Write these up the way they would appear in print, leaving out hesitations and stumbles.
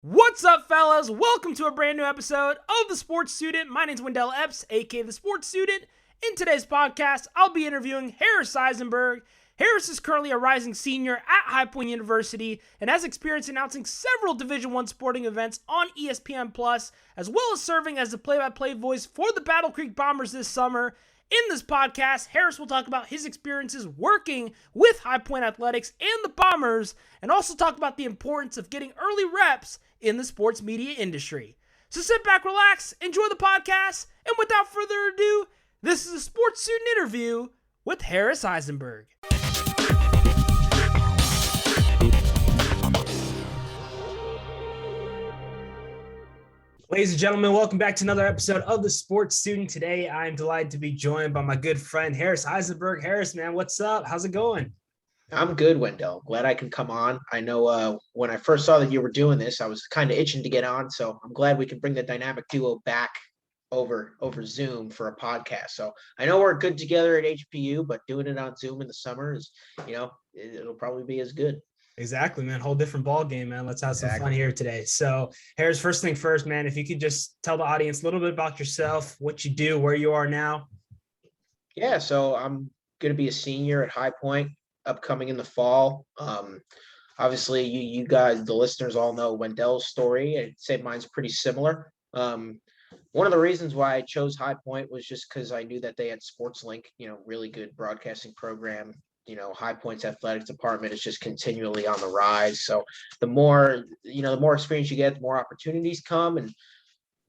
What's up, fellas? Welcome to a brand new episode of The Sports Student. My name's Wendell Epps, aka The Sports Student. In today's podcast, I'll be interviewing Harris Eisenberg. Harris is currently a rising senior at High Point University and has experience announcing several Division I sporting events on ESPN+, as well as serving as the play-by-play voice for the Battlecreek Bombers this summer. In this podcast, Harris will talk about his experiences working with High Point Athletics and the Bombers, and also talk about the importance of getting early reps in the sports media industry. So sit back, relax, enjoy the podcast, and without further ado, this is a sports student interview with Harris Eisenberg. Ladies and gentlemen, welcome back to another episode of The Sports Student. Today, I'm delighted to be joined by my good friend, Harris Eisenberg. Harris, man, what's up? How's it going? I'm good, Wendell. Glad I can come on. I know when I first saw that you were doing this, I was kind of itching to get on. So I'm glad we can bring the dynamic duo back over Zoom for a podcast. So I know we're good together at HPU, but doing it on Zoom in the summer is, it'll probably be as good. Exactly, man. Whole different ball game, man. Let's have some fun here today. So, Harris, first thing first, man, if you could just tell the audience a little bit about yourself, what you do, where you are now. Yeah, so I'm going to be a senior at High Point upcoming in the fall. Obviously, you guys, the listeners, all know Wendell's story. I'd say mine's pretty similar. One of the reasons why I chose High Point was just because I knew that they had SportsLink, really good broadcasting program. High Point's athletics department is just continually on the rise. So the more experience you get, the more opportunities come. And,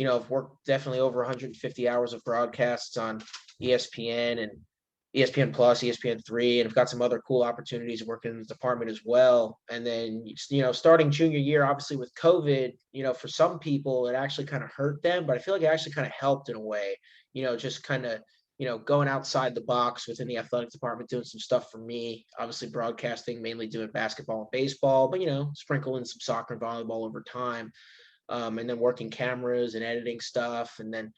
I've worked definitely over 150 hours of broadcasts on ESPN and ESPN Plus, ESPN3, and I've got some other cool opportunities working in the department as well. And then, starting junior year, obviously with COVID, for some people, it actually kind of hurt them, but I feel like it actually kind of helped in a way, just kind of, going outside the box within the athletic department, doing some stuff for me, obviously broadcasting, mainly doing basketball and baseball, but, sprinkle in some soccer and volleyball over time. And then working cameras and editing stuff. And then,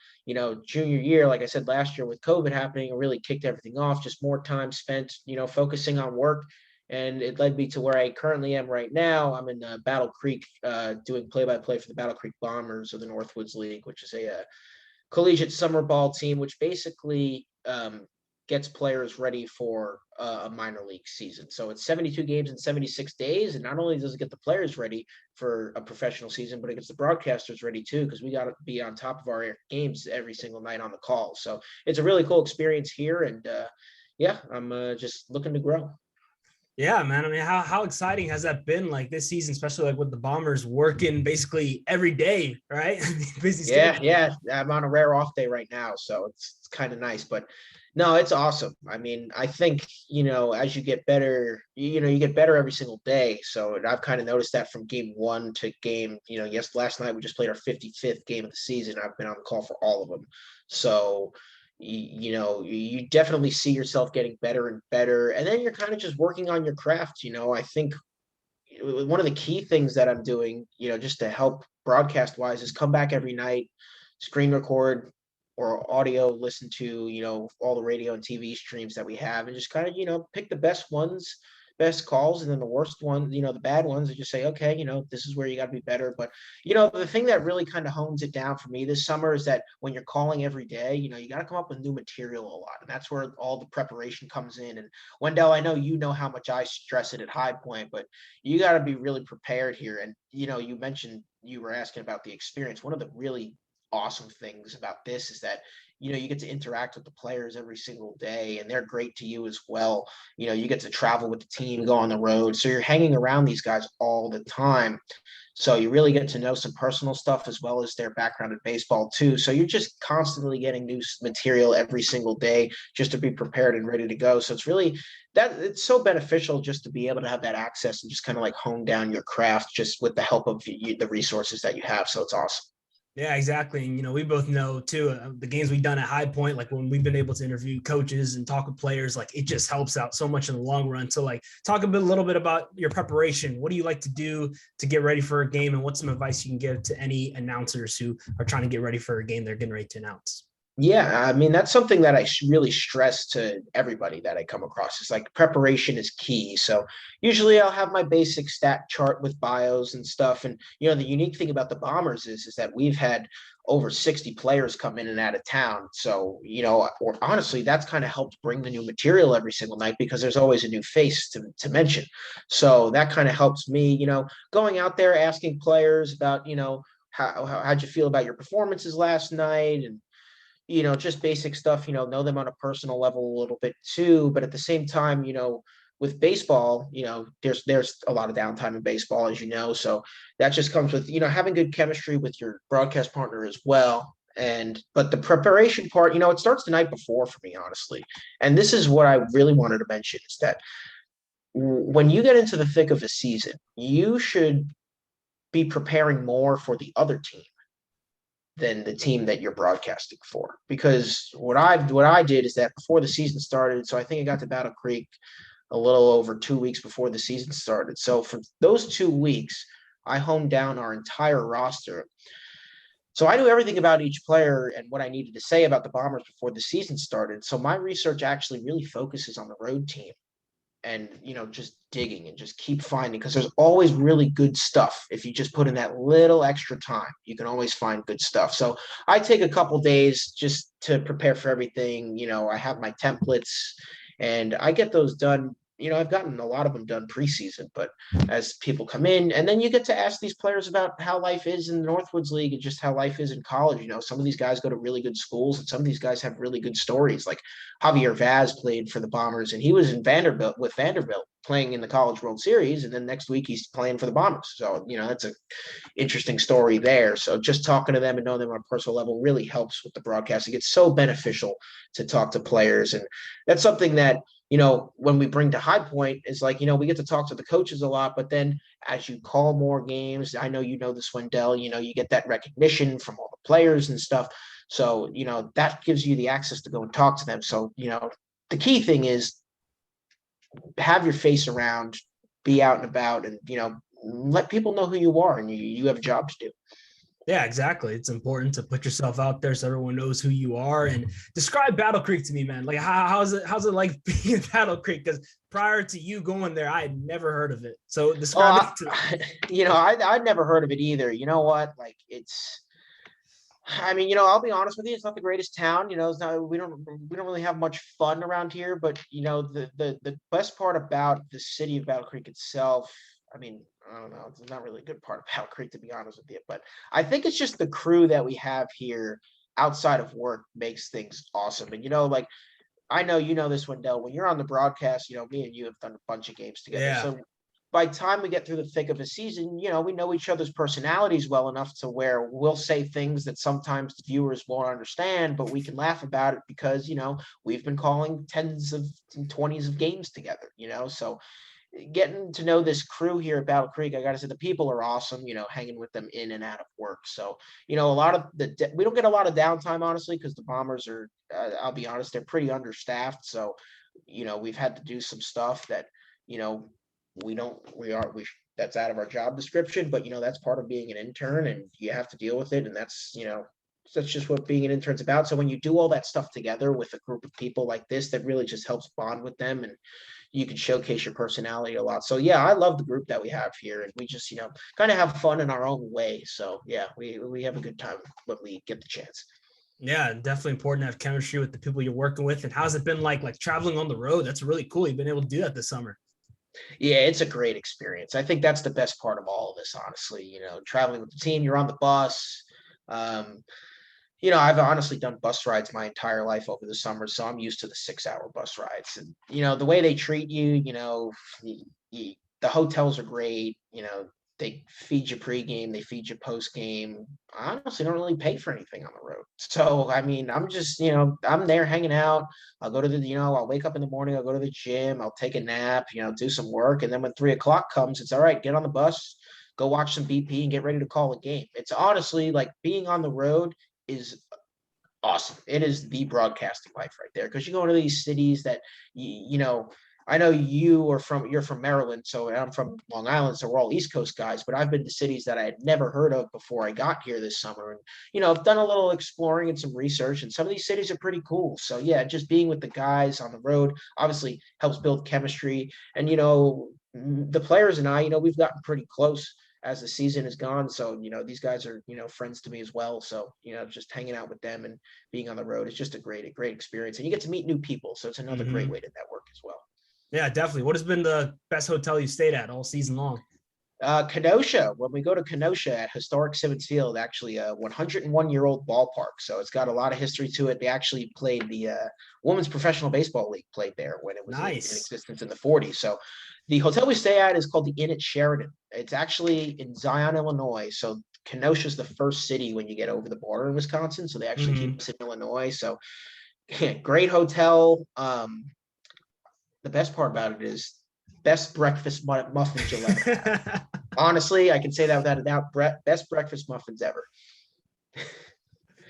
junior year, like I said, last year with COVID happening, it really kicked everything off, just more time spent, focusing on work. And it led me to where I currently am right now. I'm in Battlecreek, doing play-by-play for the Battlecreek Bombers of the Northwoods League, which is a collegiate summer ball team, which basically gets players ready for a minor league season. So it's 72 games in 76 days. And not only does it get the players ready for a professional season, but it gets the broadcasters ready too, because we got to be on top of our games every single night on the call. So it's a really cool experience here. And I'm just looking to grow. Yeah, man. I mean, how exciting has that been, like this season, especially like with the Bombers working basically every day, right? Busy schedule. Yeah. I'm on a rare off day right now, so it's kind of nice. But no, it's awesome. I mean, I think, as you get better, you get better every single day. So I've kind of noticed that from game one to game, last night we just played our 55th game of the season. I've been on the call for all of them. So you definitely see yourself getting better and better, and then you're kind of just working on your craft. I think one of the key things that I'm doing, just to help broadcast wise, is come back every night, screen record or audio, listen to, all the radio and TV streams that we have, and just kind of, pick the best ones, best calls, and then the worst ones, the bad ones, and just say, okay, this is where you got to be better. But, the thing that really kind of hones it down for me this summer is that when you're calling every day, you got to come up with new material a lot. And that's where all the preparation comes in. And Wendell, I know how much I stress it at High Point, but you got to be really prepared here. And, you mentioned, you were asking about the experience. One of the really awesome things about this is that you get to interact with the players every single day, and they're great to you as well. You get to travel with the team, go on the road, so you're hanging around these guys all the time, so you really get to know some personal stuff as well as their background in baseball too. So you're just constantly getting new material every single day just to be prepared and ready to go. So it's really that it's so beneficial just to be able to have that access and just kind of like hone down your craft just with the help of the resources that you have. So it's awesome. Yeah, exactly. And, we both know too, the games we've done at High Point, like when we've been able to interview coaches and talk with players, like it just helps out so much in the long run. So like talk a little bit about your preparation. What do you like to do to get ready for a game, and what's some advice you can give to any announcers who are trying to get ready for a game they're getting ready to announce? Yeah, I mean that's something that I really stress to everybody that I come across. Is like preparation is key. So usually I'll have my basic stat chart with bios and stuff. And the unique thing about the Bombers is that we've had over 60 players come in and out of town. So or honestly, that's kind of helped bring the new material every single night because there's always a new face to mention. So that kind of helps me. Going out there asking players about how'd you feel about your performances last night and just basic stuff, know them on a personal level a little bit too. But at the same time, with baseball, there's a lot of downtime in baseball, as you know. So that just comes with, having good chemistry with your broadcast partner as well. But the preparation part, it starts the night before for me, honestly. And this is what I really wanted to mention is that when you get into the thick of a season, you should be preparing more for the other team than the team that you're broadcasting for. Because what I did is that before the season started, so I think I got to Battlecreek a little over 2 weeks before the season started. So for those 2 weeks, I honed down our entire roster. So I knew everything about each player and what I needed to say about the Bombers before the season started. So my research actually really focuses on the road team and just digging and just keep finding because there's always really good stuff if you just put in that little extra time. You can always find good stuff. So I take a couple days just to prepare for everything. I have my templates and I get those done. I've gotten a lot of them done preseason, but as people come in, and then you get to ask these players about how life is in the Northwoods League and just how life is in college. Some of these guys go to really good schools, and some of these guys have really good stories. Like Javier Vaz played for the Bombers, and he was in Vanderbilt playing in the College World Series, and then next week he's playing for the Bombers. So that's a interesting story there. So just talking to them and knowing them on a personal level really helps with the broadcasting. It's so beneficial to talk to players, and that's something that when we bring to High Point is like, we get to talk to the coaches a lot, but then as you call more games, I know this, Wendell, you get that recognition from all the players and stuff. So, that gives you the access to go and talk to them. So, the key thing is have your face around, be out and about, and, let people know who you are and you have a job to do. Yeah, exactly. It's important to put yourself out there so everyone knows who you are. And describe Battlecreek to me, man. Like, how's it like being in Battlecreek? Because prior to you going there, I had never heard of it. So describe it to me. I'd never heard of it either. You know what? Like I mean, I'll be honest with you. It's not the greatest town. It's not. We don't really have much fun around here. But the best part about the city of Battle Creek itself. I mean, I don't know. It's not really a good part of Battle Creek, to be honest with you. But I think it's just the crew that we have here outside of work makes things awesome. And like I know this, Wendell. When you're on the broadcast, me and you have done a bunch of games together. Yeah. So by the time we get through the thick of a season, we know each other's personalities well enough to where we'll say things that sometimes the viewers won't understand, but we can laugh about it because, we've been calling tens of 20s of games together. So getting to know this crew here at Battlecreek, I got to say the people are awesome, hanging with them in and out of work. So, a lot of we don't get a lot of downtime, honestly, because the Bombers are, I'll be honest, they're pretty understaffed. So, we've had to do some stuff that, that's out of our job description, but that's part of being an intern and you have to deal with it. And that's just what being an intern's about. So when you do all that stuff together with a group of people like this, that really just helps bond with them and you can showcase your personality a lot. So yeah, I love the group that we have here and we just, kind of have fun in our own way. So yeah, we have a good time when we get the chance. Yeah, definitely important to have chemistry with the people you're working with. And how's it been like traveling on the road? That's really cool. You've been able to do that this summer. Yeah, it's a great experience. I think that's the best part of all of this, honestly. Traveling with the team, you're on the bus. Um, I've honestly done bus rides my entire life over the summer, so I'm used to the 6-hour bus rides. And the way they treat you, the hotels are great. They feed you pregame, they feed you postgame. I honestly don't really pay for anything on the road. So I mean, I'm just I'm there hanging out. I'll go to I'll wake up in the morning, I'll go to the gym, I'll take a nap, do some work, and then when 3 o'clock comes, it's all right. Get on the bus, go watch some BP, and get ready to call a game. It's honestly like being on the road is awesome. It is the broadcasting life right there because you go into these cities that I know you're from Maryland, so I'm from Long Island, so we're all East Coast guys. But I've been to cities that I had never heard of before I got here this summer, and I've done a little exploring and some research, and some of these cities are pretty cool. So yeah, just being with the guys on the road obviously helps build chemistry, and the players and I, we've gotten pretty close as the season has gone. So these guys are friends to me as well. So just hanging out with them and being on the road is just a great experience, and you get to meet new people. So it's another great way to network as well. Yeah, definitely. What has been the best hotel you stayed at all season long? Kenosha. When we go to Kenosha at historic Simmons Field, actually a 101-year-old ballpark. So it's got a lot of history to it. They actually played the Women's Professional Baseball League played there when it was in existence in the 40s. So the hotel we stay at is called the Inn at Sheridan. It's actually in Zion, Illinois. So Kenosha is the first city when you get over the border in Wisconsin. So they actually keep us in Illinois. So great hotel. The best part about it is best breakfast muffins you'll ever have. Honestly, I can say that without a doubt. Best breakfast muffins ever.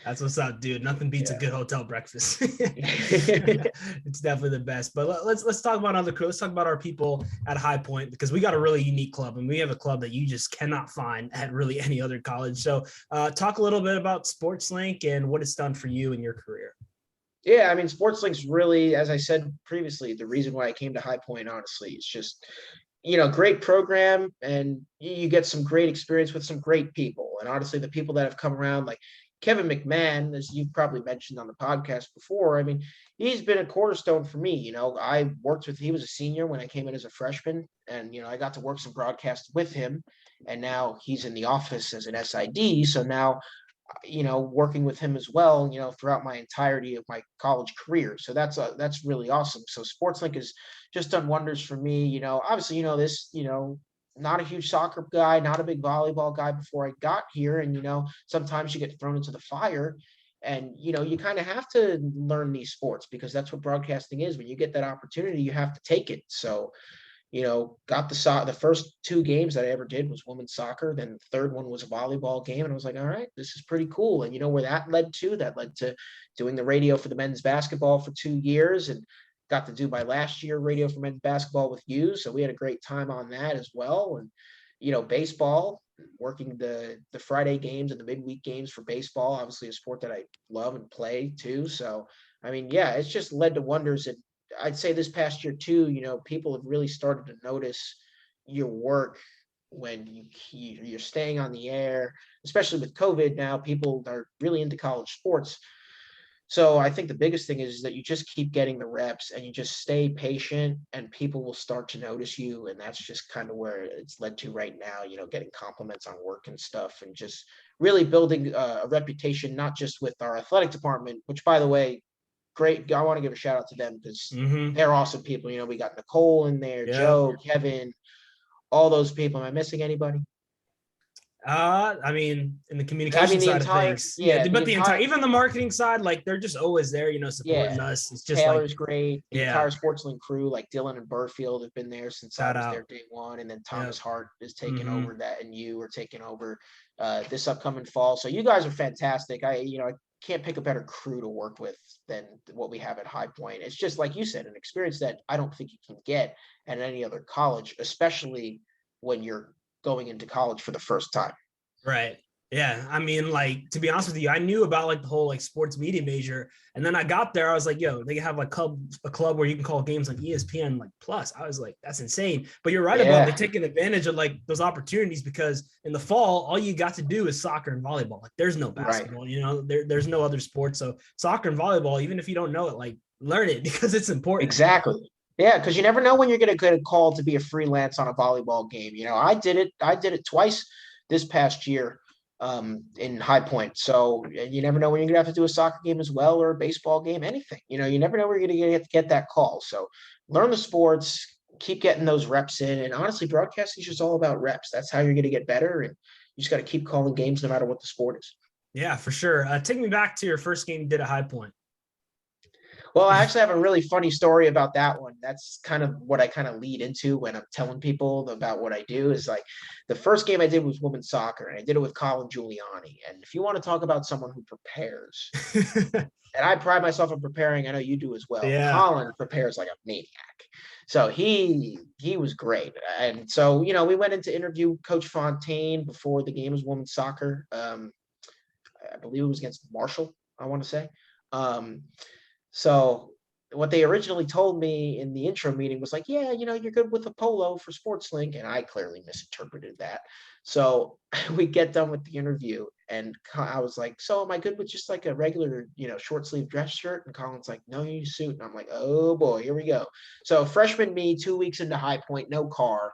That's what's up, dude. Nothing beats a good hotel breakfast. It's definitely the best. But let's talk about other crew. Let's talk about our people at High Point, because we got a really unique club, and we have a club that you just cannot find at really any other college. So talk a little bit about SportsLink and what it's done for you in your career. Yeah, I mean, SportsLink's really, as I said previously, the reason why I came to High Point, honestly. It's just, great program, and you get some great experience with some great people. And honestly, the people that have come around, like Kevin McMahon, as you've probably mentioned on the podcast before, I mean, he's been a cornerstone for me. I worked with, he was a senior when I came in as a freshman, and, I got to work some broadcasts with him, and now he's in the office as an SID. So now, working with him as well, throughout my entirety of my college career. So that's really awesome. So SportsLink has just done wonders for me. Obviously, this, not a huge soccer guy, not a big volleyball guy before I got here. And, sometimes you get thrown into the fire, and, you kind of have to learn these sports, because that's what broadcasting is. When you get that opportunity, you have to take it. So, got the first 2 games that I ever did was women's soccer. Then the third one was a volleyball game. And I was like, all right, this is pretty cool. And where that led to? That led to doing the radio for the men's basketball for 2 years, and got to do my last year radio for men's basketball with you. So we had a great time on that as well. And, baseball, working the Friday games and the midweek games for baseball, obviously a sport that I love and play too. So, I mean, yeah, it's just led to wonders. And I'd say this past year too, people have really started to notice your work when you're staying on the air, especially with COVID now. People are really into college sports. So I think the biggest thing is that you just keep getting the reps, and you just stay patient, and people will start to notice you. And that's just kind of where it's led to right now, getting compliments on work and stuff, and just really building a reputation, not just with our athletic department, which, by the way, great. I want to give a shout out to them, because they're awesome people. We got Nicole in there, Joe, Kevin, all those people. Am I missing anybody? I mean, in the communication side of things, but the entire, even the marketing side, like they're just always there, supporting us. It's just Taylor's great. The entire SportsLink crew, like Dylan and Burfield, have been there since I was there day one, and then Thomas Hart is taking over that, and you are taking over this upcoming fall. So you guys are fantastic. I can't pick a better crew to work with than what we have at High Point. It's just like you said, an experience that I don't think you can get at any other college, especially when you're going into college for the first time. Right. Yeah. I mean, like, to be honest with you, I knew about like the whole like sports media major. And then I got there, I was like, yo, they have like a club where you can call games like ESPN like Plus. I was like, that's insane. But you're right about they taking advantage of like those opportunities, because in the fall, all you got to do is soccer and volleyball. Like there's no basketball, there's no other sports. So soccer and volleyball, even if you don't know it, like learn it, because it's important. Exactly. Yeah, because you never know when you're going to get a call to be a freelance on a volleyball game. I did it twice this past year in High Point. So you never know when you're going to have to do a soccer game as well, or a baseball game, anything. You never know where you're going to get that call. So learn the sports, keep getting those reps in. And honestly, broadcasting is just all about reps. That's how you're going to get better. And you just got to keep calling games no matter what the sport is. Yeah, for sure. Take me back to your first game you did at High Point. Well, I actually have a really funny story about that one. That's kind of what I kind of lead into when I'm telling people about what I do is like the first game I did was women's soccer, and I did it with Colin Giuliani. And if you want to talk about someone who prepares, and I pride myself on preparing, I know you do as well. Yeah. Colin prepares like a maniac. So he was great. And so, we went in to interview Coach Fontaine before the game was women's soccer. I believe it was against Marshall, I want to say. Um, so what they originally told me in the intro meeting was like, yeah, you're good with a polo for SportsLink. And I clearly misinterpreted that. So we get done with the interview and I was like, so am I good with just like a regular, short sleeve dress shirt? And Colin's like, no, you need a suit. And I'm like, oh boy, here we go. So freshman me, 2 weeks into High Point, no car,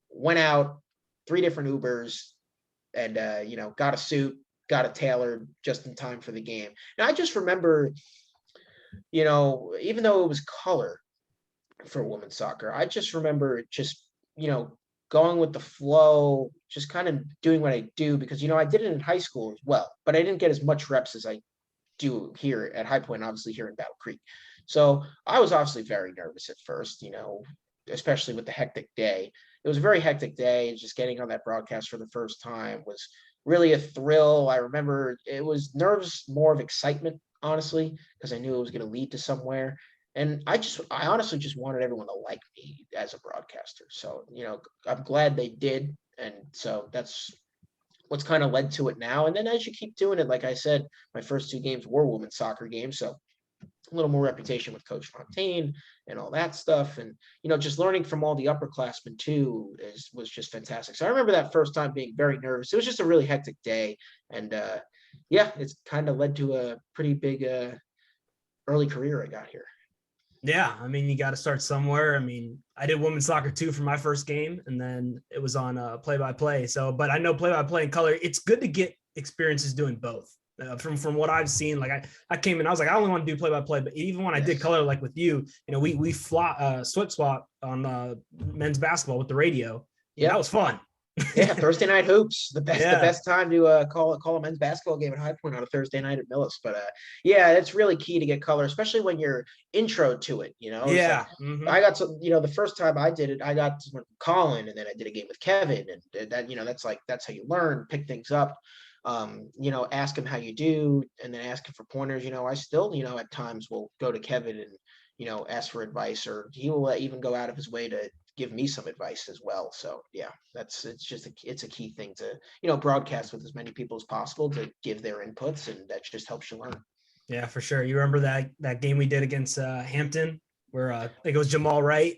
went out, 3 different Ubers and, got a suit, got it tailored just in time for the game. And I just remember, even though it was color for women's soccer, I just remember just, going with the flow, just kind of doing what I do because, I did it in high school as well, but I didn't get as much reps as I do here at High Point, obviously here in Battlecreek. So I was obviously very nervous at first, especially with the hectic day. It was a very hectic day. And just getting on that broadcast for the first time was really a thrill. I remember it was nerves, more of excitement, honestly, because I knew it was going to lead to somewhere. And I honestly just wanted everyone to like me as a broadcaster. So, I'm glad they did. And so that's what's kind of led to it now. And then as you keep doing it, like I said, my first 2 games were women's soccer games. So a little more reputation with Coach Fontaine and all that stuff. And, just learning from all the upperclassmen too was just fantastic. So I remember that first time being very nervous. It was just a really hectic day. And yeah, it's kind of led to a pretty big early career I got here. Yeah, I mean, you got to start somewhere. I mean, I did women's soccer too for my first game, and then it was on play-by-play. So, but I know play-by-play and color. It's good to get experiences doing both. From what I've seen, like I came in, I was like, I only want to do play-by-play. But even when I did color, like with you, we slip swap on men's basketball with the radio. Yeah, that was fun. Yeah, Thursday night hoops, the best time to call a men's basketball game at High Point on a Thursday night at Millis. But yeah, it's really key to get color, especially when you're intro to it. Yeah, like, I got some. The first time I did it, I got to Colin, and then I did a game with Kevin, and that that's how you learn, pick things up. Ask him how you do, and then ask him for pointers. I still, at times will go to Kevin and ask for advice, or he will even go out of his way to give me some advice as well. So yeah, it's a key thing to, broadcast with as many people as possible to give their inputs, and that just helps you learn. Yeah, for sure. You remember that game we did against Hampton where I think it was Jamal Wright,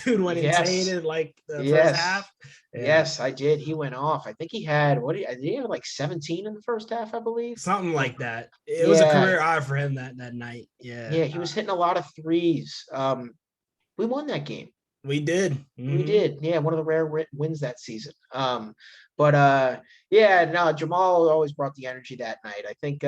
dude went insane in like the first half. Yeah. Yes, I did. He went off. I think he had did he have like 17 in the first half, I believe? Something like that. It was a career high for him that night. Yeah. Yeah, he was hitting a lot of threes. We won that game. We did. Mm-hmm. We did. Yeah, one of the rare wins that season. But yeah, no, Jamal always brought the energy that night. I think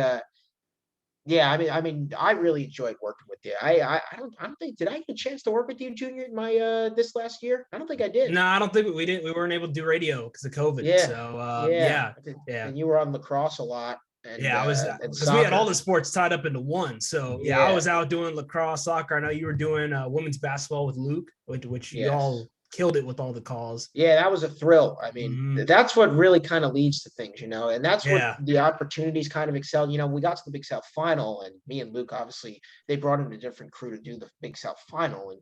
yeah, I mean, I really enjoyed working with you. I don't think did I get a chance to work with you, Junior, in my this last year? I don't think I did. No, I don't think we didn't. We weren't able to do radio because of COVID. Yeah. So yeah. And you were on lacrosse a lot. And, I was because we had all the sports tied up into one. So yeah, I was out doing lacrosse, soccer. I know you were doing women's basketball with Luke, which you all killed it with all the calls. Yeah, that was a thrill. I mean, that's what really kind of leads to things, and that's what the opportunities kind of excel. We got to the Big South final, and me and Luke, obviously, they brought in a different crew to do the Big South final. And,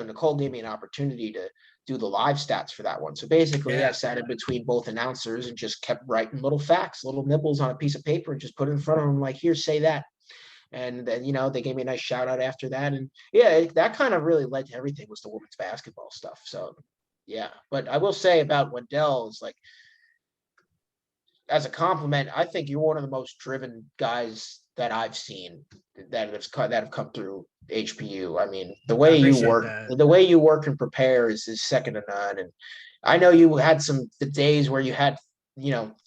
Nicole gave me an opportunity to do the live stats for that one. So basically, I sat in between both announcers and just kept writing little facts, little nibbles on a piece of paper and just put it in front of them like, here, say that. And then, they gave me a nice shout out after that. And yeah, that kind of really led to everything was the women's basketball stuff. So yeah, but I will say about Wendell is like, as a compliment, I think you're one of the most driven guys that I've seen that have come through HPU. I mean, the way you work and prepare is second to none. And I know you had the days where you had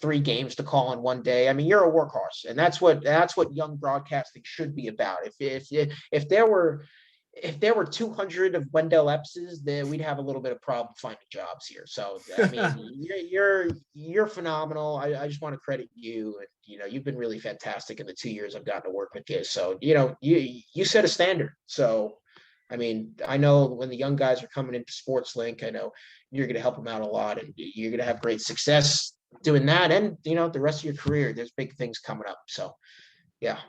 3 games to call in one day. I mean, you're a workhorse, and that's what young broadcasting should be about. If there were if there were 200 of Wendell Epps's, then we'd have a little bit of problem finding jobs here. So I mean, you're phenomenal. I just want to credit you, and you've been really fantastic in the 2 years I've gotten to work with you. So you set a standard. So I mean, I know when the young guys are coming into SportsLink, I know you're going to help them out a lot, and you're going to have great success doing that. And the rest of your career, there's big things coming up. So yeah.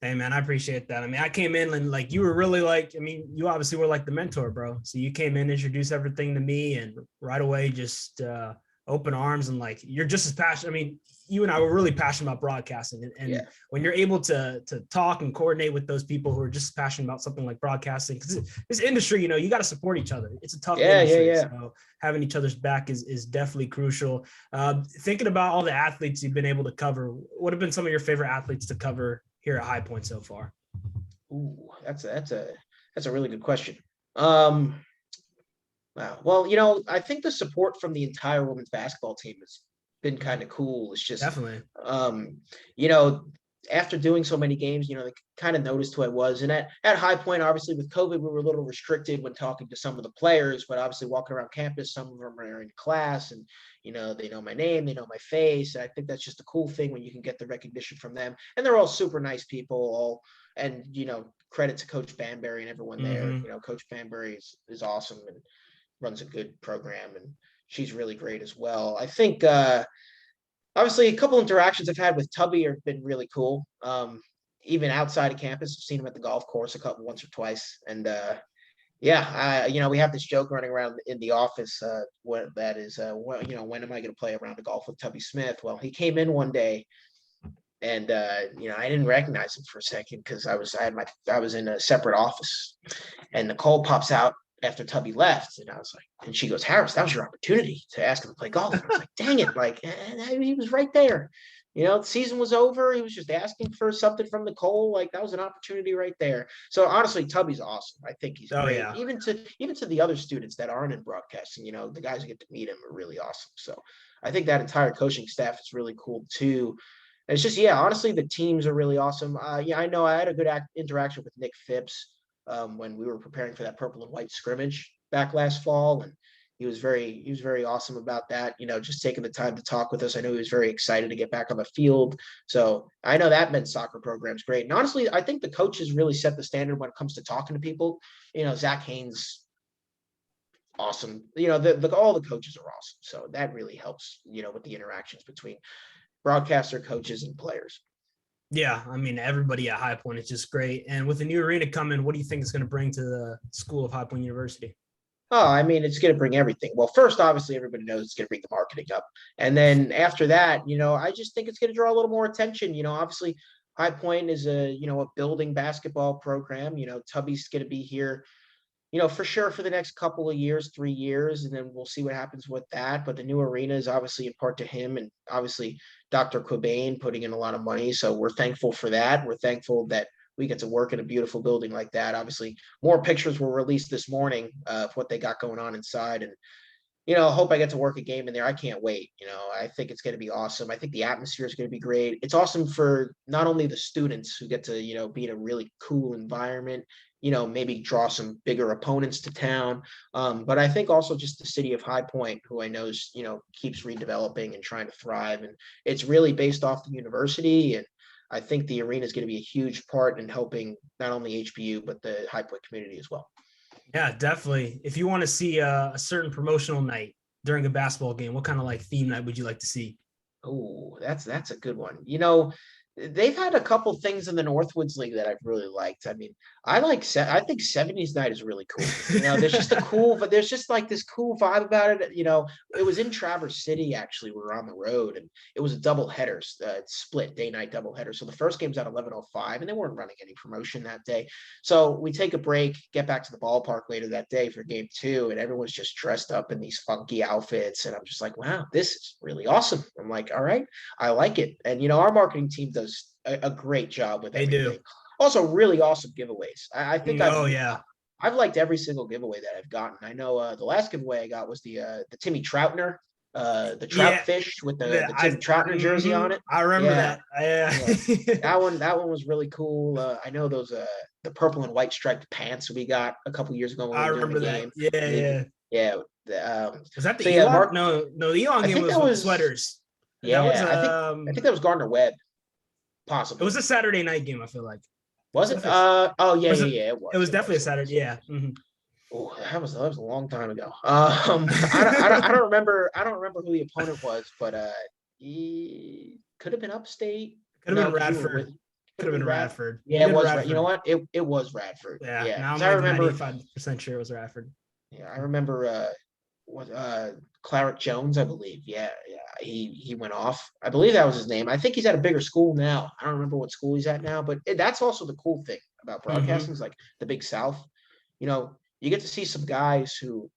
Hey man, I appreciate that. I mean, I came in and like you were really like, I mean, you obviously were like the mentor, bro. So you came in, introduced everything to me, and right away just open arms, and like you're just as passionate. I mean, you and I were really passionate about broadcasting, and Yeah. when you're able to talk and coordinate with those people who are just as passionate about something like broadcasting, because this industry, you got to support each other. It's a tough industry. Yeah. So having each other's back is definitely crucial. Thinking about all the athletes you've been able to cover, what have been some of your favorite athletes to cover here at High Point so far? Ooh, that's a really good question. Wow. Well, I think the support from the entire women's basketball team has been kind of cool. It's just Definitely. you know, after doing so many games, they kind of noticed who I was. And at High Point, obviously with COVID, we were a little restricted when talking to some of the players, but obviously walking around campus, some of them are in class, and they know my name, they know my face. And I think that's just a cool thing when you can get the recognition from them. And they're all super nice people, and credit to Coach Banbury and everyone there. Coach Banbury is awesome and runs a good program, and she's really great as well. I think obviously, a couple interactions I've had with Tubby have been really cool. Even outside of campus, I've seen him at the golf course once or twice, and yeah, we have this joke running around in the office. When am I going to play a round of golf with Tubby Smith? Well, he came in one day, and I didn't recognize him for a second because I was in a separate office, and Nicole pops out after Tubby left, and I was like, and she goes, Harris, that was your opportunity to ask him to play golf. And I was like, dang it, like he was right there. The season was over. He was just asking for something from Nicole. Like that was an opportunity right there. So honestly, Tubby's awesome. I think he's great. Yeah. Even to the other students that aren't in broadcasting, the guys who get to meet him are really awesome. So I think that entire coaching staff is really cool too. And it's just, honestly, the teams are really awesome. I know I had a good interaction with Nick Phipps when we were preparing for that purple and white scrimmage back last fall. And he was very awesome about that, just taking the time to talk with us. I know he was very excited to get back on the field. So I know that men's soccer program's great. And honestly, I think the coaches really set the standard when it comes to talking to people. Zach Haynes, awesome. All the coaches are awesome. So that really helps, with the interactions between broadcaster, coaches, and players. Yeah, I mean, everybody at High Point is just great. And with the new arena coming, what do you think it's going to bring to the school of High Point University? Oh, I mean, it's going to bring everything. Well, first, obviously, everybody knows it's going to bring the marketing up. And then after that, I just think it's going to draw a little more attention. Obviously, High Point is a building basketball program. Tubby's going to be here, for sure for the next couple of years, 3 years, and then we'll see what happens with that. But the new arena is obviously in part to him, and obviously Dr. Qubein putting in a lot of money. So we're thankful for that. We're thankful that we get to work in a beautiful building like that. Obviously, more pictures were released this morning of what they got going on inside. And, hope I get to work a game in there. I can't wait. I think it's going to be awesome. I think the atmosphere is going to be great. It's awesome for not only the students who get to, be in a really cool environment, maybe draw some bigger opponents to town. But I think also just the city of High Point, who I know is, keeps redeveloping and trying to thrive. And it's really based off the university. And I think the arena is going to be a huge part in helping not only HPU, but the High Point community as well. Yeah, definitely. If you want to see a certain promotional night during a basketball game, what kind of like theme night would you like to see? Oh, that's a good one. They've had a couple things in the Northwoods League that I've really liked. I mean, I think 70s night is really cool. There's just but there's just like this cool vibe about it. It was in Traverse City, actually. We were on the road, and it was a double header, split day-night double header. So the first game's at 11:05, and they weren't running any promotion that day. So we take a break, get back to the ballpark later that day for game 2, and everyone's just dressed up in these funky outfits. And I'm just like, wow, this is really awesome. I'm like, all right, I like it. And, our marketing team does a great job with everything. They do. Also, really awesome giveaways. I think I've liked every single giveaway that I've gotten. I know the last giveaway I got was the Timmy Troutner the trout Yeah, fish with the Tim Troutner jersey on it. I remember Yeah, that. Yeah. yeah. That one was really cool. I know those the purple and white striped pants we got a couple years ago when we I were doing the remember that. game. Yeah, yeah. Yeah. Was that So the yeah, Elon? Mark. No, the Elon I game think was that with the was sweaters. That was yeah. I think that was Gardner Webb, it was possibly. a Saturday night game, I feel like. Was it? Oh yeah, Was yeah, it yeah. it was It definitely a was. It Saturday. was. Yeah. Mhm. Oh, that was a long time ago. I don't remember. I don't remember who the opponent was, but he could have been Upstate. Could have No, been because we were with. Radford. Could Could have have been been Rad. Radford. We Yeah, it did was. You know Radford. what? It was Radford. Yeah. Yeah, Now because I'm I like remember. 95% sure it was Radford. Yeah, I remember. What Claret Jones, I believe. Yeah, yeah. He went off. I believe that was his name. I think he's at a bigger school now. I don't remember what school he's at now, but that's also the cool thing about Mm-hmm. broadcasting is like the Big South. You get to see some guys who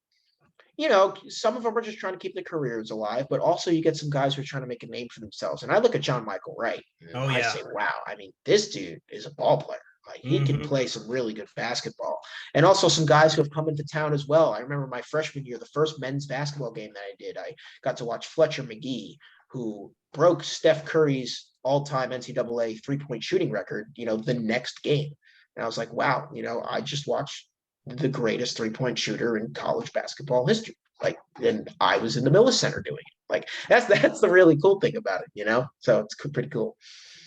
some of them are just trying to keep their careers alive, but also you get some guys who are trying to make a name for themselves. And I look at John Michael Wright and Oh I yeah. say, wow, I mean, this dude is a ball player. Like he can Mm-hmm. play some really good basketball. And also some guys who have come into town as well. I remember my freshman year, the first men's basketball game that I did, I got to watch Fletcher McGee, who broke Steph Curry's all-time NCAA three-point shooting record, the next game. And I was like, wow, I just watched the greatest three-point shooter in college basketball history. Like, and I was in the Millis Center doing it. Like, that's the really cool thing about it. So it's pretty cool.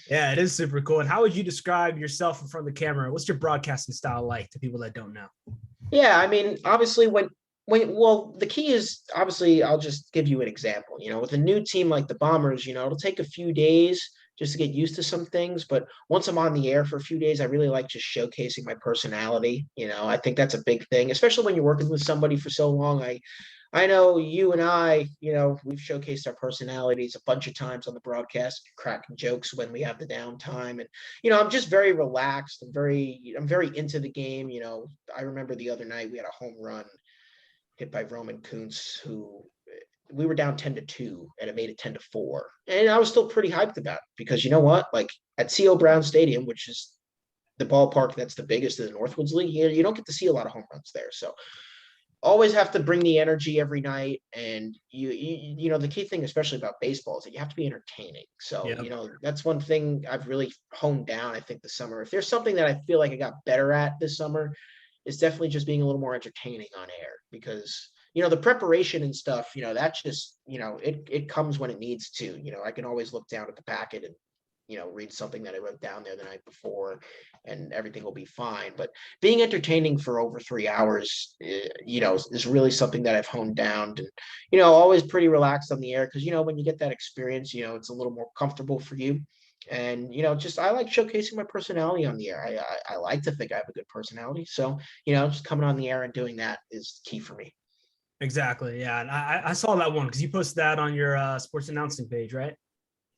Yeah, it is super cool. And how would you describe yourself in front of the camera? What's your broadcasting style like to people that don't know? Yeah, I mean, obviously, well, the key is obviously. I'll just give you an example. With a new team like the Bombers, it'll take a few days just to get used to some things. But once I'm on the air for a few days, I really like just showcasing my personality. I think that's a big thing, especially when you're working with somebody for so long. I know you and I, we've showcased our personalities a bunch of times on the broadcast, cracking jokes when we have the downtime. And, I'm just very relaxed. I'm very into the game. I remember the other night we had a home run hit by Roman Kuntz, who we were down 10-2 and it made it 10-4. And I was still pretty hyped about it because you know what? Like at C.O. Brown Stadium, which is the ballpark that's the biggest in the Northwoods League, you don't get to see a lot of home runs there. So always have to bring the energy every night. And the key thing, especially about baseball, is that you have to be entertaining. So, Yep. that's one thing I've really honed down, I think, this summer. If there's something that I feel like I got better at this summer, it's definitely just being a little more entertaining on air because, the preparation and stuff, that just, it comes when it needs to. I can always look down at the packet and read something that I wrote down there the night before and everything will be fine. But being entertaining for over 3 hours, is really something that I've honed down and, always pretty relaxed on the air. Cause when you get that experience, it's a little more comfortable for you. And, just, I like showcasing my personality on the air. I like to think I have a good personality. So, just coming on the air and doing that is key for me. Exactly. Yeah. And I saw that one because you posted that on your sports announcing page, right?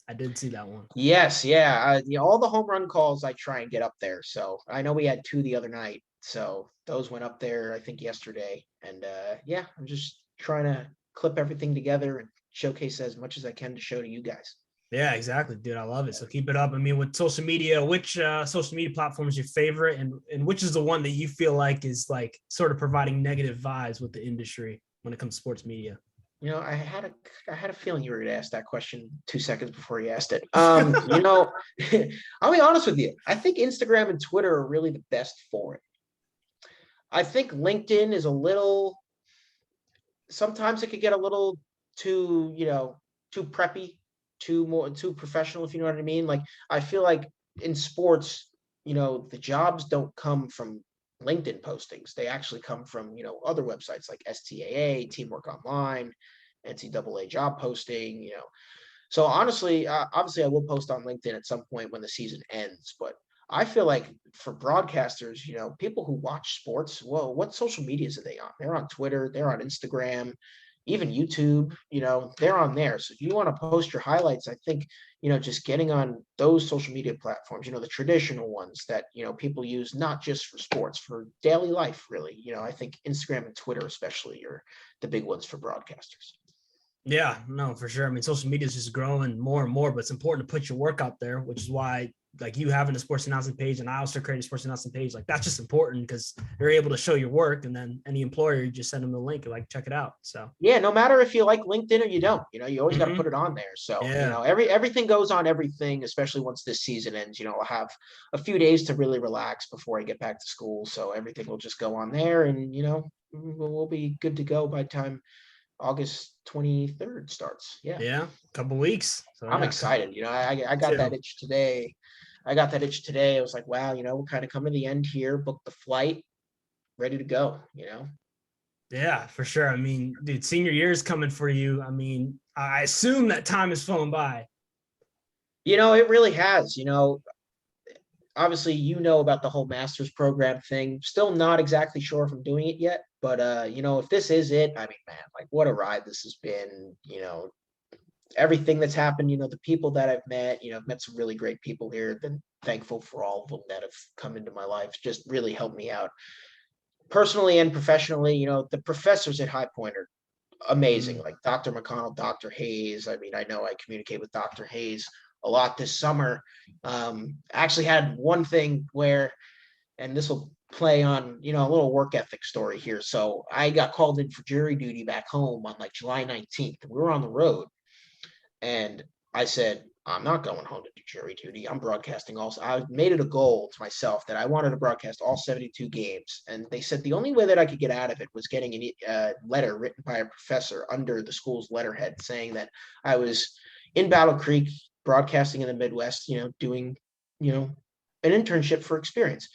I did see that one. Yes, yeah. All the home run calls I try and get up there. So I know we had two the other night. So those went up there, I think, yesterday. And yeah, I'm just trying to clip everything together and showcase as much as I can to show to you guys. Yeah, exactly, dude. I love it. So keep it up. I mean, with social media, which social media platform is your favorite, and which is the one that you feel like is like sort of providing negative vibes with the industry when it comes to sports media? I had a feeling you were going to ask that question 2 seconds before you asked it. I'll be honest with you. I think Instagram and Twitter are really the best for it. I think LinkedIn is a little. Sometimes it could get a little too, too preppy, too professional, if you know what I mean. Like I feel like in sports, the jobs don't come from LinkedIn postings. They actually come from, other websites like STAA, Teamwork Online, NCAA job posting, So honestly, obviously I will post on LinkedIn at some point when the season ends, but I feel like for broadcasters, people who watch sports, well, what social medias are they on? They're on Twitter, they're on Instagram, even YouTube, they're on there. So if you want to post your highlights, I think, just getting on those social media platforms, the traditional ones that, people use not just for sports, for daily life, really. I think Instagram and Twitter especially are the big ones for broadcasters. Yeah, no, for sure. I mean, social media is just growing more and more, but it's important to put your work out there, which is why like you having a sports announcement page and I also create a sports announcement page, like that's just important because you're able to show your work, and then any employer, you just send them the link and like check it out. So Yeah, no matter if you like LinkedIn or you don't, you always got to put mhm. it on there. So, Yeah. everything goes on everything, especially once this season ends. I'll have a few days to really relax before I get back to school. So everything will just go on there, and we'll be good to go by the time August 23rd starts. Yeah. Yeah, a couple weeks. So I'm yeah, excited. I got that too. itch today. I got that itch today. I was like, wow, we're kind of coming to the end here, book the flight, ready to go. Yeah, for sure. I mean, dude, senior year is coming for you. I mean, I assume that time is flown by. It really has. Obviously, about the whole master's program thing. Still not exactly sure if I'm doing it yet, but if this is it, I mean, man, like what a ride this has been. Everything that's happened. The people that I've met. I've met some really great people here. Been thankful for all of them that have come into my life. Just really helped me out personally and professionally. The professors at High Point are amazing, Mm. like Dr. McConnell, Dr. Hayes. I mean, I know I communicate with Dr. Hayes a lot this summer. I actually had one thing where, and this will play on, a little work ethic story here. So I got called in for jury duty back home on like July 19th. We were on the road, and I said, I'm not going home to do jury duty. I'm broadcasting also. I made it a goal to myself that I wanted to broadcast all 72 games. And they said the only way that I could get out of it was getting a letter written by a professor under the school's letterhead saying that I was in Battle Creek broadcasting in the Midwest, doing, an internship for experience.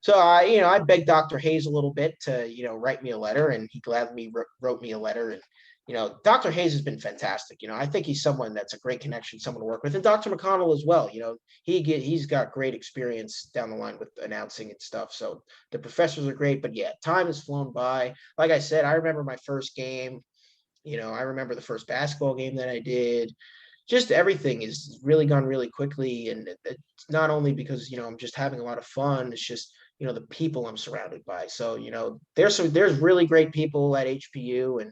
So I begged Dr. Hayes a little bit to, write me a letter, and he gladly wrote me a letter. And Dr. Hayes has been fantastic. I think he's someone that's a great connection, someone to work with, and Dr. McConnell as well. He's got great experience down the line with announcing and stuff. So the professors are great, but yeah, time has flown by. Like I said, I remember my first game. I remember the first basketball game that I did. Just everything is really gone really quickly, and it's not only because I'm just having a lot of fun. It's just the people I'm surrounded by. So there's really great people at HPU, and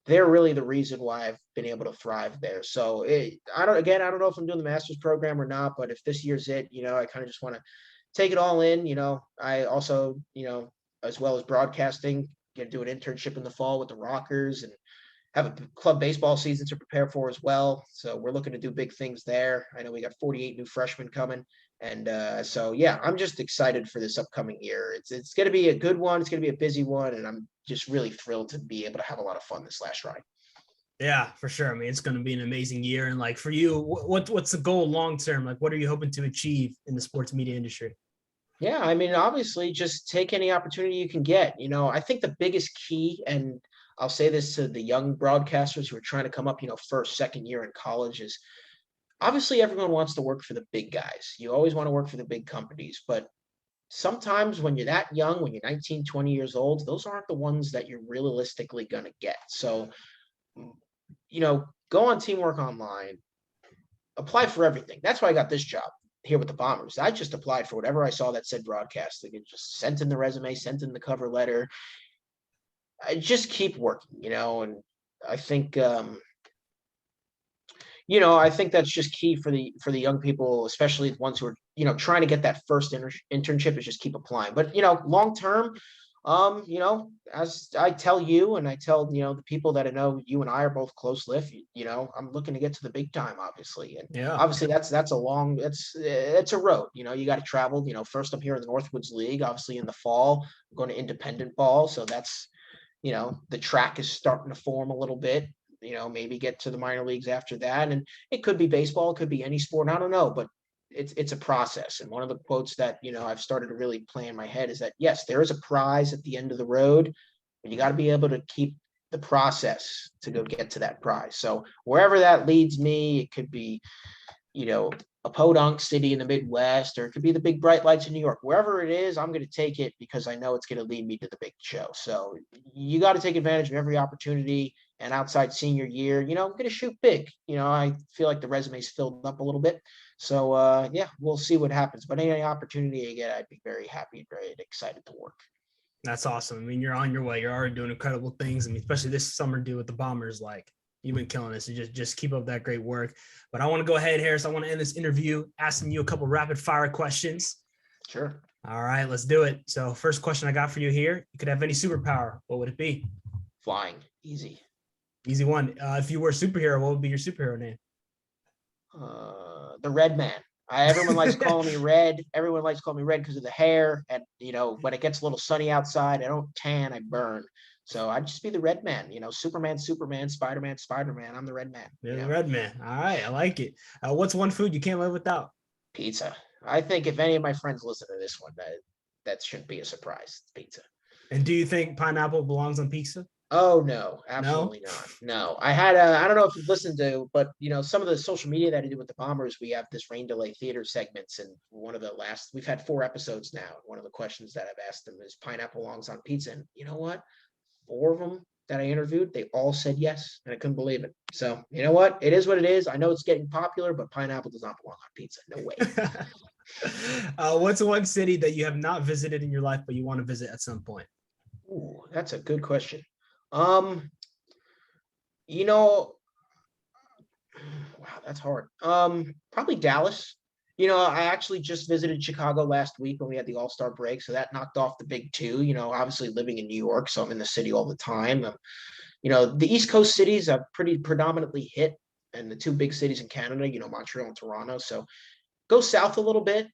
they're really the reason why I've been able to thrive there. So I don't know if I'm doing the master's program or not, but if this year's it, I kind of just want to take it all in. I also as well as broadcasting, get to do an internship in the fall with the Rockers, and have a club baseball season to prepare for as well. So we're looking to do big things there. I know we got 48 new freshmen coming. And so, yeah, I'm just excited for this upcoming year. It's going to be a good one. It's going to be a busy one. And I'm just really thrilled to be able to have a lot of fun this last ride. Yeah, for sure. I mean, it's going to be an amazing year. And like for you, what's the goal long term? Like, what are you hoping to achieve in the sports media industry? Yeah, I mean, obviously, just take any opportunity you can get. I think the biggest key, and I'll say this to the young broadcasters who are trying to come up, first, second year in college, is obviously everyone wants to work for the big guys. You always want to work for the big companies, but sometimes when you're that young, when you're 19, 20 years old, those aren't the ones that you're realistically going to get. So, go on Teamwork Online, apply for everything. That's why I got this job here with the Bombers. I just applied for whatever I saw that said broadcasting and just sent in the resume, sent in the cover letter. I just keep working, and I think I think that's just key for the young people, especially the ones who are trying to get that first internship, is just keep applying. But long term, as I tell you, and I tell the people that I know, you and I are both close lift. I'm looking to get to the big time, obviously, and Yeah. obviously that's a long it's a road. You got to travel. First I'm here in the Northwoods League, obviously in the fall I'm going to independent ball, so that's the track is starting to form a little bit. Maybe get to the minor leagues after that. And it could be baseball, it could be any sport. I don't know, but it's a process. And one of the quotes that, I've started to really play in my head is that, yes, there is a prize at the end of the road, but you got to be able to keep the process to go get to that prize. So wherever that leads me, it could be, a podunk city in the Midwest, or it could be the big bright lights in New York. Wherever it is, I'm going to take it because I know it's going to lead me to the big show. So you got to take advantage of every opportunity. And outside senior year, I'm going to shoot big. I feel like the resume's filled up a little bit. So yeah, we'll see what happens. But any opportunity I get, I'd be very happy, very excited to work. That's awesome. I mean, you're on your way. You're already doing incredible things. I mean, especially this summer due with the Bombers. Like, You've been killing it. So just keep up that great work. But I want to go ahead, Harris. I want to end this interview asking you a couple rapid fire questions. Sure. All right, let's do it. So first question I got for you here. You could have any superpower. What would it be? Flying. Easy. Easy one. If you were a superhero, what would be your superhero name? The Red Man. Everyone likes calling me Red. Everyone likes calling me Red because of the hair. And, when it gets a little sunny outside, I don't tan, I burn. So I'd just be the Red Man. Superman, Spider-Man, Spider-Man. I'm the Red Man. You're the Red Man. All right, I like it. What's one food you can't live without? Pizza. I think if any of my friends listen to this one, that shouldn't be a surprise. It's pizza. And do you think pineapple belongs on pizza? Oh no, absolutely not. No, I don't know if you've listened to, but some of the social media that I do with the Bombers, we have this rain delay theater segments, and we've had 4 episodes now. One of the questions that I've asked them is pineapple belongs on pizza, and you know what? 4 of them that I interviewed, they all said yes, and I couldn't believe it. So you know what? It is what it is. I know it's getting popular, but pineapple does not belong on pizza. No way. What's one city that you have not visited in your life, but you want to visit at some point? Ooh, that's a good question. Wow, that's hard. Probably Dallas. I actually just visited Chicago last week when we had the All-Star break, so that knocked off the big 2. Obviously living in New York, so I'm in the city all the time. The East Coast cities are pretty predominantly hit, and the 2 big cities in Canada, Montreal and Toronto. So go south a little bit,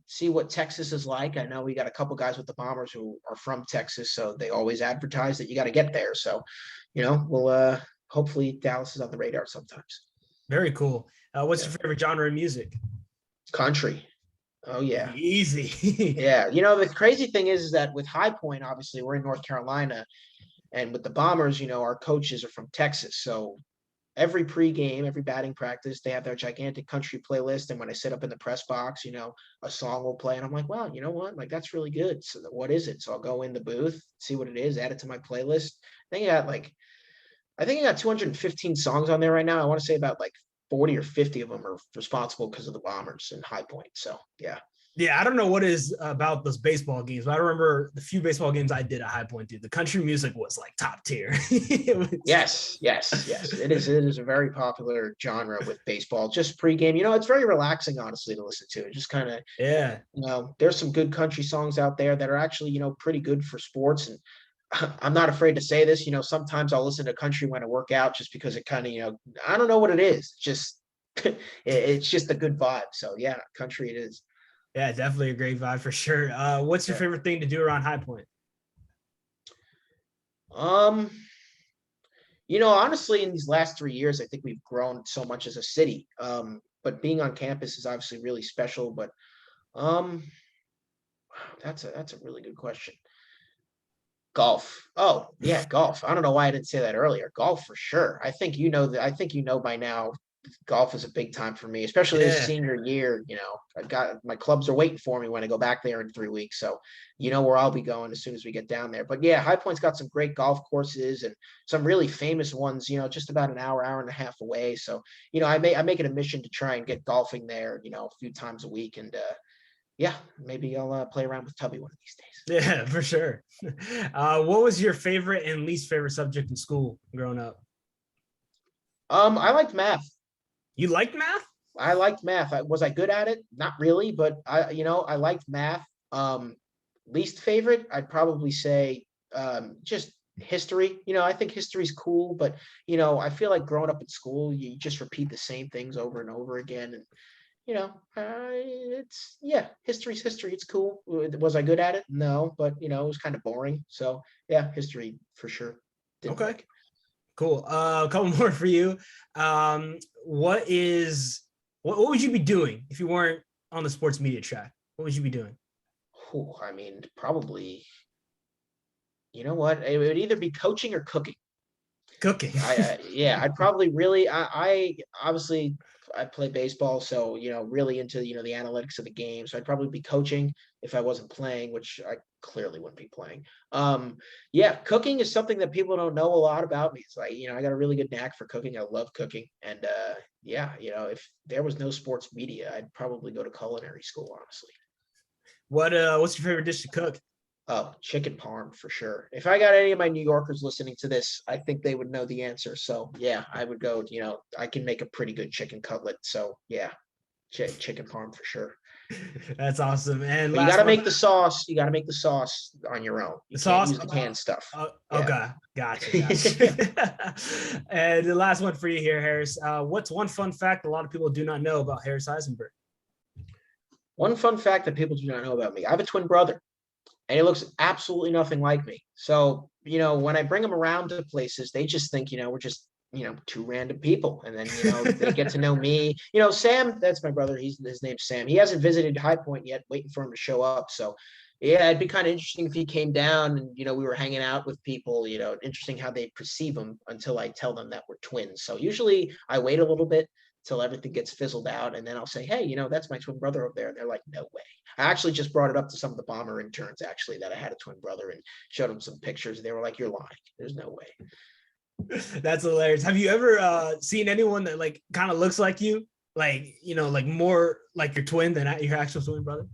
see what Texas is like. I know we got a couple guys with the Bombers who are from Texas, so they always advertise that you got to get there. So, we'll hopefully Dallas is on the radar sometimes. Very cool. What's your favorite genre of music? Country. Oh yeah. Easy. Yeah. The crazy thing is that with High Point, obviously we're in North Carolina, and with the Bombers, our coaches are from Texas. So every pregame, every batting practice, they have their gigantic country playlist. And when I sit up in the press box, a song will play, and I'm like, wow, you know what? Like, that's really good. So what is it? So I'll go in the booth, see what it is, add it to my playlist. I think I got 215 songs on there right now. I want to say about like 40 or 50 of them are responsible because of the Bombers and High Point. So yeah. Yeah, I don't know what it is about those baseball games, but I remember the few baseball games I did at High Point, dude. The country music was like top tier. Yes. It is a very popular genre with baseball. Just pregame, it's very relaxing, honestly, to listen to. It just kind of, there's some good country songs out there that are actually, pretty good for sports. And I'm not afraid to say this, sometimes I'll listen to country when I work out just because it kind of, I don't know what it is. Just, it's just a good vibe. So yeah, country it is. Yeah, definitely a great vibe for sure. What's your favorite thing to do around High Point? Honestly, in these last 3 years, I think we've grown so much as a city. But being on campus is obviously really special. But that's a really good question. Golf. Oh yeah, golf. I don't know why I didn't say that earlier. Golf for sure. I think by now golf is a big time for me, especially this senior year. I've got my clubs are waiting for me when I go back there in 3 weeks. So where I'll be going as soon as we get down there. But yeah, High Point's got some great golf courses and some really famous ones, just about an hour and a half away. So, I make it a mission to try and get golfing there, a few times a week. And yeah, maybe I'll play around with Tubby one of these days. Yeah, for sure. What was your favorite and least favorite subject in school growing up? I liked math. You liked math? I liked math. Was I good at it? Not really, but I liked math. Least favorite, I'd probably say just history. I think history's cool, but I feel like growing up in school, you just repeat the same things over and over again. And history's history. It's cool. Was I good at it? No, but it was kind of boring. So yeah, history for sure. Okay. Like. Cool. A couple more for you. What would you be doing if you weren't on the sports media track? What would you be doing? Oh, I mean, probably, it would either be coaching or cooking. Cooking. I'd probably really, I obviously I play baseball, so really into the analytics of the game. So I'd probably be coaching if I wasn't playing, which I clearly wouldn't be playing. Cooking is something that people don't know a lot about me. It's like I got a really good knack for cooking. I love cooking, and if there was no sports media, I'd probably go to culinary school. Honestly, what's your favorite dish to cook? Oh, chicken parm for sure. If I got any of my New Yorkers listening to this, I think they would know the answer. So yeah, I would go, I can make a pretty good chicken cutlet. So yeah, chicken parm for sure. That's awesome. And But you last got to one, make the sauce. You got to make the sauce on your own. the You can't sauce. use the canned stuff. Yeah. Okay, gotcha. And the last one for you here, Harris. What's one fun fact a lot of people do not know about Harris Eisenberg? One fun fact that people do not know about me: I have a twin brother, and he looks absolutely nothing like me. So, when I bring him around to places, they just think, we're just, two random people. And then, they get to know me. Sam, that's my brother. His name's Sam. He hasn't visited High Point yet, waiting for him to show up. So, yeah, it'd be kind of interesting if he came down and, we were hanging out with people, interesting how they perceive him until I tell them that we're twins. So usually I wait a little bit till everything gets fizzled out. And then I'll say, hey, that's my twin brother over there. And they're like, no way. I actually just brought it up to some of the bomber interns, actually, that I had a twin brother, and showed them some pictures. They were like, you're lying. There's no way. That's hilarious. Have you ever seen anyone that like kind of looks like you? Like, like more like your twin than your actual twin brother?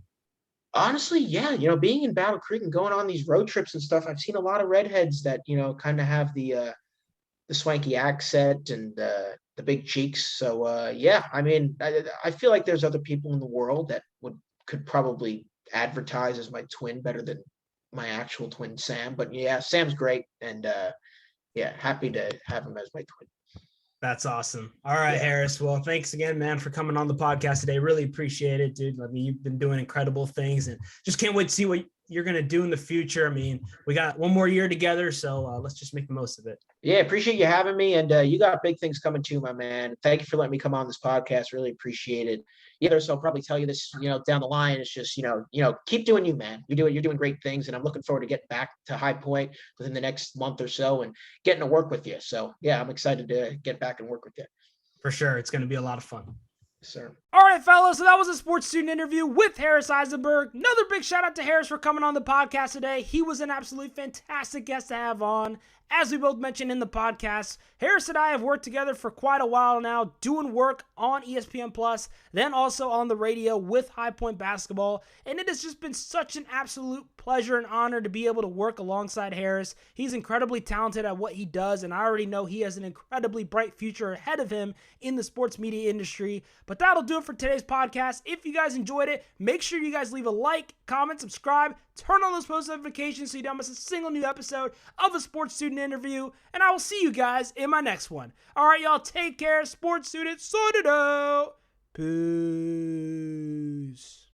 Honestly, yeah. Being in Battlecreek and going on these road trips and stuff, I've seen a lot of redheads that, kind of have the swanky accent and the big cheeks. So yeah, I mean, I feel like there's other people in the world that could probably advertise as my twin better than my actual twin Sam. But yeah, Sam's great, and yeah, happy to have him as my twin. That's awesome. All right, Yeah. Harris. Well, thanks again, man, for coming on the podcast today. Really appreciate it, dude. I mean, you've been doing incredible things, and just can't wait to see what you're going to do in the future. I mean, we got one more year together, so let's just make the most of it. Yeah, appreciate you having me, and you got big things coming too, my man. Thank you for letting me come on this podcast. Really appreciate it. Yeah, so I'll probably tell you this, down the line. It's just, keep doing you, man. You're doing great things, and I'm looking forward to getting back to High Point within the next month or so and getting to work with you. So yeah, I'm excited to get back and work with you. For sure, it's going to be a lot of fun. Sir. All right, fellas, so that was a sports student interview with Harris Eisenberg. Another big shout out to Harris for coming on the podcast today. He was an absolutely fantastic guest to have on. As we both mentioned in the podcast, Harris and I have worked together for quite a while now, doing work on ESPN+, then also on the radio with High Point Basketball, and it has just been such an absolute pleasure and honor to be able to work alongside Harris. He's incredibly talented at what he does, and I already know he has an incredibly bright future ahead of him in the sports media industry. But that'll do it for today's podcast. If you guys enjoyed it, make sure you guys leave a like, comment, subscribe, turn on those post notifications so you don't miss a single new episode of a sports student interview, and I will see you guys in my next one. All right, y'all, take care. Sports students, sorted out. Peace.